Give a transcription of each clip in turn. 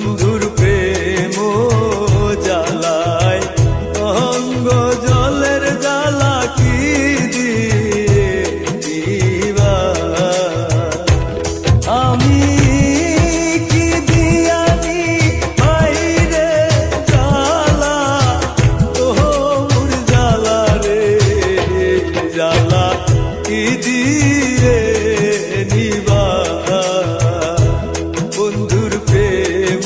বন্ধুর প্রেম জ্বালায় অঙ্গ জলের জ্বালা কি দিয়ে দিবা আমি কি দিয়ানি বাইরে জ্বালা তোর জ্বালা রে জ্বালা কি দিয়ে নিবা বন্ধুর প্রেম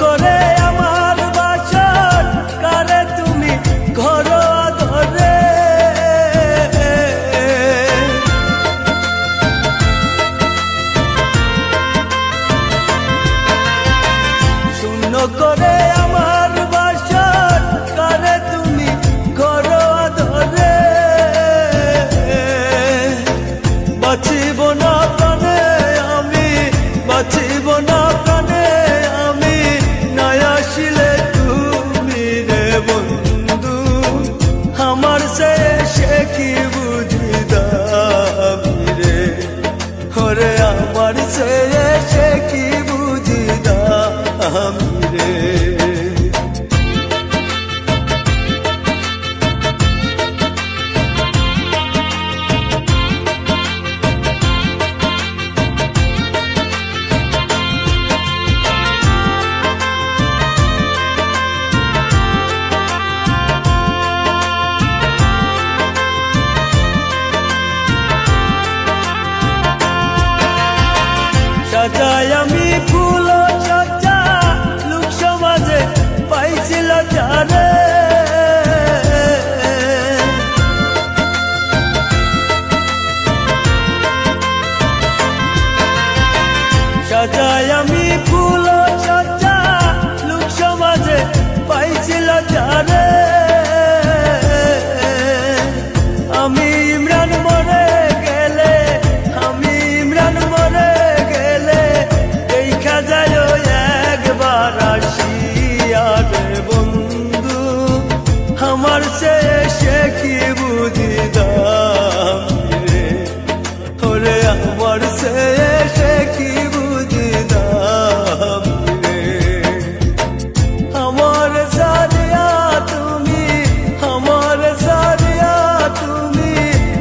করে আমার বাসর কারে তুমি ঘরোয়া ধরে শূন্য করে আমার বাসর কারে তুমি ঘরোয়া ধরে বাঁচিব না প্রাণে আমি বাঁচিব না প্রাণে আমি নাই আসিলে তুমি রে বন্ধু আমার সে কি বুঝি দামি রে ওরে আমার সে কি বুঝি দামি রে সাজাই আমি ফুল সজ্জা লোক সমাজে পাইছিল যারে সাজাই আমি ফুল সজ্জা লোক সমাজে পাইছিল যারে আমি ইমরান মরে গেলে আমি ইমরান মরে গেলে দেখা যায় একবার আসিয়া রে বন্ধু আমার সে কি বুঝি দামি রে ওরে আমার সে কি বুঝি দামি রে আমার সারিয়া তুমি আমার সারিয়া তুমি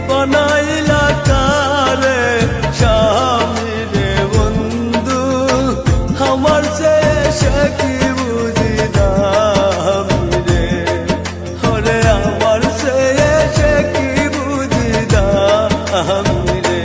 বানাইলা কারে স্বামী রে বন্ধু আমার সে কি বুঝি দামি রে ওরে আমার সে কি বুঝি দামি রে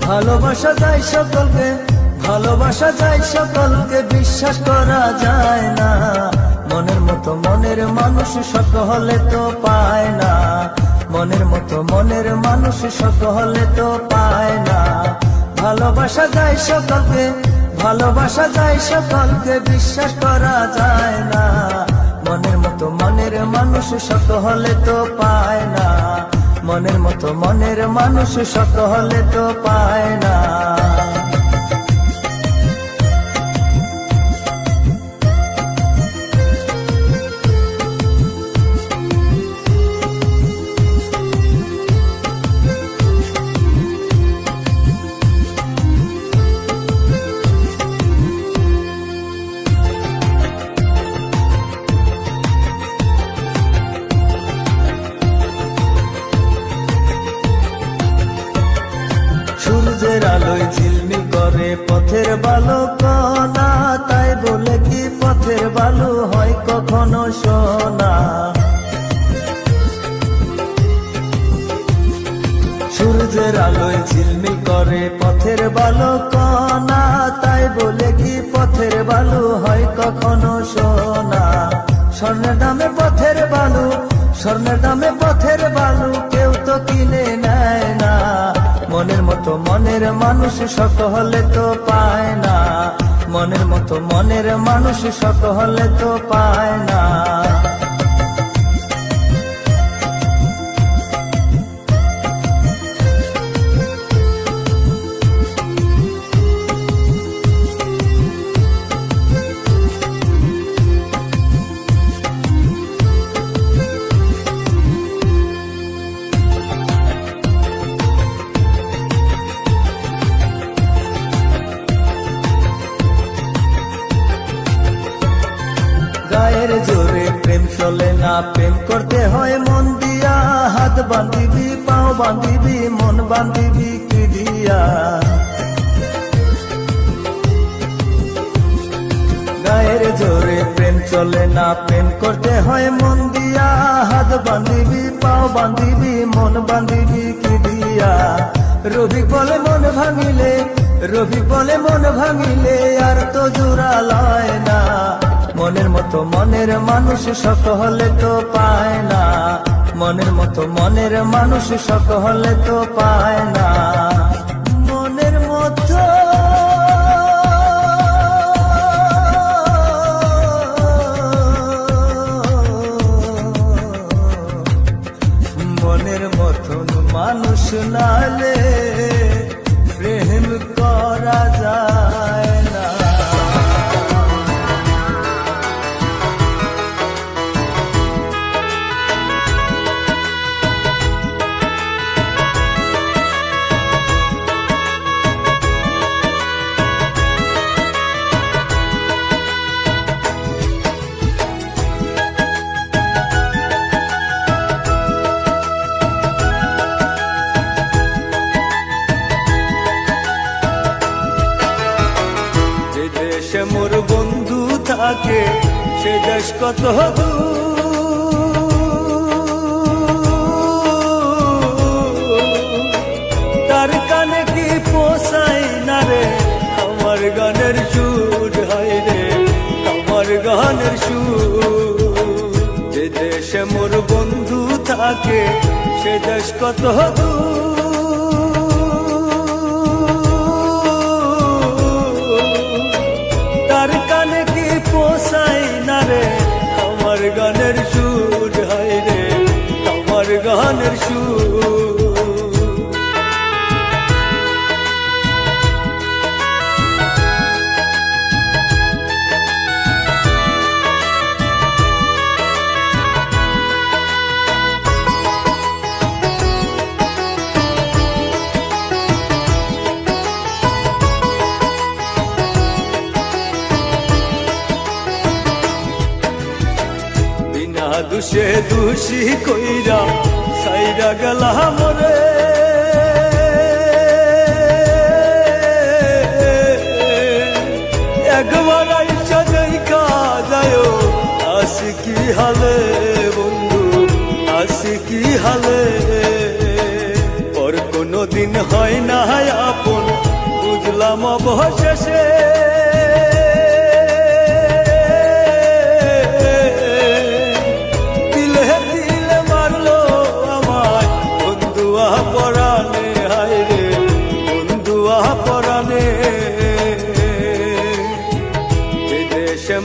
ভালোবাসা যায় সকলকে ভালোবাসা যায় সকলকে বিশ্বাস করা যায় না মনের মতো মনের মানুষ সকলে তো পায় না মনের মতো মনের মানুষ সকলে তো পায় না ভালোবাসা যায় সকলকে ভালোবাসা যায় সকলকে বিশ্বাস করা যায় না মনের মতো মনের মানুষ সকলে তো পায় না মনের মতো মনের মানুষ সকলে তো পায় না সূর্যের আলোয় ঝিলমিল করে পথের বালু কণা তাই বলে কি পথের বালু হয় কখনো সোনা সূর্যের আলোয় ঝিলমিল করে পথের বালু কণা তাই বলে কি পথের বালু হয় কখনো সোনা স্বর্ণের দামে পথের বালু স্বর্ণের দামে পথের বালু কেউ তো কিনে নেয় না মনের মতো মনের মানুষ সকলে তো পায় না মনের মতো মনের মানুষ সকলে তো পায় না গায়ের জোরে প্রেম চলে না প্রেম করতে হয় মন দিয়া হাত বাঁধিবি পাও বান্ধিবি মন বান্ধিবি কি দিয়া? গায়ের জোরে প্রেম চলে না, প্রেম করতে হয় মন দিয়া। হাত বান্ধিবি পাও বান্ধিবি মন বান্ধিবি কি দিয়া? রবি বলে মন ভাঙিলে, রবি বলে মন ভাঙিলে আর তো জোড়া লয় না। মনের মতো মনের মানুষ সকলে তো পায় না, মনের মতো মনের মানুষ সকলে তো পায় না। মনের মতো মনের মতন মানুষ নালে প্রেম করা যায় না। দেশে মোর বন্ধু থাকে সে দেশ কত তার কানে কি পোষাই না রে আমার গানের সুর হয় রে, আমার গানের সুর। যে দেশে মোর বন্ধু থাকে সে দেশ কত তার কানে কি পোষাই না রে আমার গানের সুর হয় রে, আমার গানের সুর। দুষে দুষি কইরা সাইরা গেলা মরে, একবার আইসা দেখা যায় আসি কি হালে বন্ধু, আসি কি হালে। পর কোনো দিন হয় না আপন বুঝলাম অবশেষে,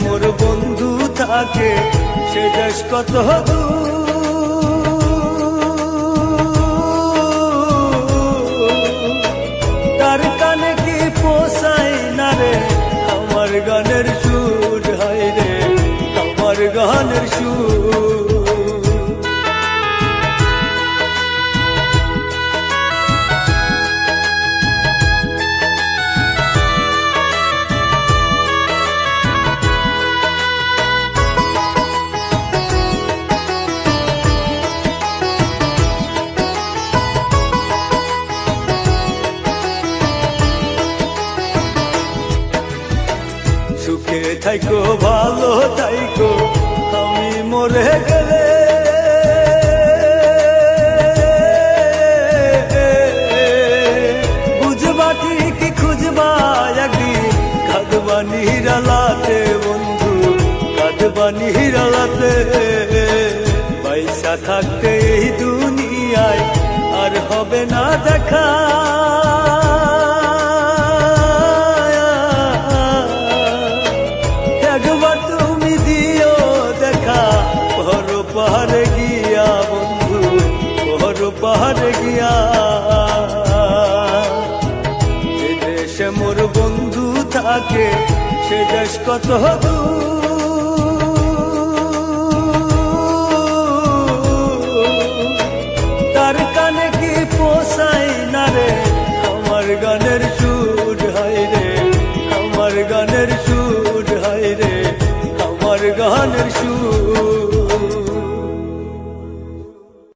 মোর বন্ধু থাকে সে দেশ কত তার কানে কি পোষাই না রে আমার গানের সুর হয় রে, আমার গানের সুর। সুখে থাইকো ভালো থাইকো আমি মরে গেলে, বুঝবা ঠিকই খুঁজবা একদিন কাঁদবা নিরালাতে বন্ধু, কাঁদবা নিরালাতে। পয়সা থাকতে এই দুনিয়ায় আর হবে না দেখা, একবার তুমি দিও দেখা পর পাহাড়ে গিয়া বন্ধু, পর পাহাড়ে গিয়া। যে দেশে মোর বন্ধু থাকে সে দেশ কত দূর